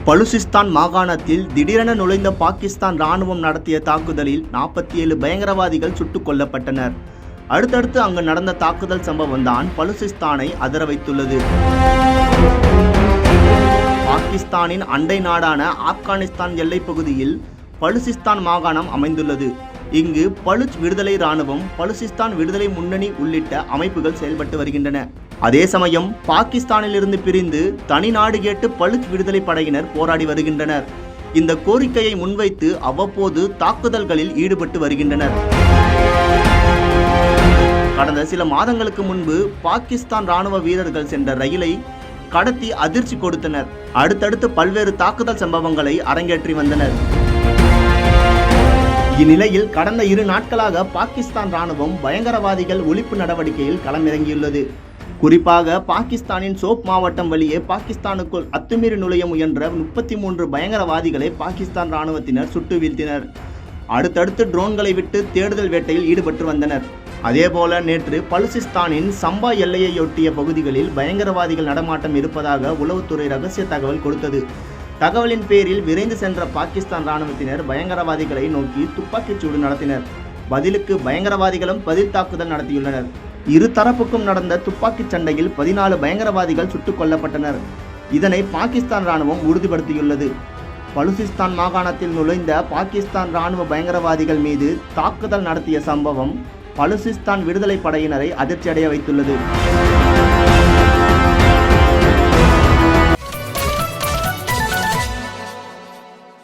பலுசிஸ்தான் மாகாணத்தில் திடீரென நுழைந்த பாகிஸ்தான் ராணுவம் நடத்திய தாக்குதலில் 47 பயங்கரவாதிகள் சுட்டுக் கொல்லப்பட்டனர். அடுத்தடுத்து அங்கு நடந்த தாக்குதல் சம்பவம் தான் பலுசிஸ்தானை அதிர வைத்துள்ளது. பாகிஸ்தானின் அண்டை நாடான ஆப்கானிஸ்தான் எல்லைப் பகுதியில் பலுசிஸ்தான் மாகாணம் அமைந்துள்ளது. இங்கு பலுச் விடுதலை இராணுவம், பலுசிஸ்தான் விடுதலை முன்னணி உள்ளிட்ட அமைப்புகள் செயல்பட்டு வருகின்றன. அதே சமயம் பாகிஸ்தானிலிருந்து பிரிந்து தனி நாடு கேட்டு பலுச் விடுதலை படையினர் போராடி வருகின்றனர். இந்த கோரிக்கையை முன்வைத்து அவ்வப்போது தாக்குதல்களில் ஈடுபட்டு வருகின்றனர். கடந்த சில மாதங்களுக்கு முன்பு பாகிஸ்தான் ராணுவ வீரர்கள் சென்ற ரயிலை கடத்தி அதிர்ச்சி கொடுத்தனர். அடுத்தடுத்து பல்வேறு தாக்குதல் சம்பவங்களை அரங்கேற்றி வந்தனர். இந்நிலையில் கடந்த 2 நாட்களாக பாகிஸ்தான் ராணுவம் பயங்கரவாதிகள் ஒழிப்பு நடவடிக்கையில் களமிறங்கியுள்ளது. குறிப்பாக பாகிஸ்தானின் சோப் மாவட்டம் வழியே பாகிஸ்தானுக்குள் அத்துமீறி நுழைய முயன்ற 33 பயங்கரவாதிகளை பாகிஸ்தான் ராணுவத்தினர் சுட்டு வீழ்த்தினர். அடுத்தடுத்து ட்ரோன்களை விட்டு தேடுதல் வேட்டையில் ஈடுபட்டு வந்தனர். அதேபோல நேற்று பலுசிஸ்தானின் சம்பா எல்லையையொட்டிய பகுதிகளில் பயங்கரவாதிகள் நடமாட்டம் இருப்பதாக உளவுத்துறை ரகசிய தகவல் கொடுத்தது. தகவலின் பேரில் விரைந்து சென்ற பாகிஸ்தான் ராணுவத்தினர் பயங்கரவாதிகளை நோக்கி துப்பாக்கிச் சூடு நடத்தினர். பதிலுக்கு பயங்கரவாதிகளும் பதில் தாக்குதல் நடத்தியுள்ளனர். இரு தரப்புக்கும் நடந்த துப்பாக்கிச் சண்டையில் 14 பயங்கரவாதிகள் சுட்டுக் கொல்லப்பட்டனர். இதனை பாகிஸ்தான் ராணுவம் உறுதிப்படுத்தியுள்ளது. பலுசிஸ்தான் மாகாணத்தில் நுழைந்த பாகிஸ்தான் ராணுவ பயங்கரவாதிகள் மீது தாக்குதல் நடத்திய சம்பவம் பலுசிஸ்தான் விடுதலை படையினரை அதிர்ச்சியடைய வைத்துள்ளது.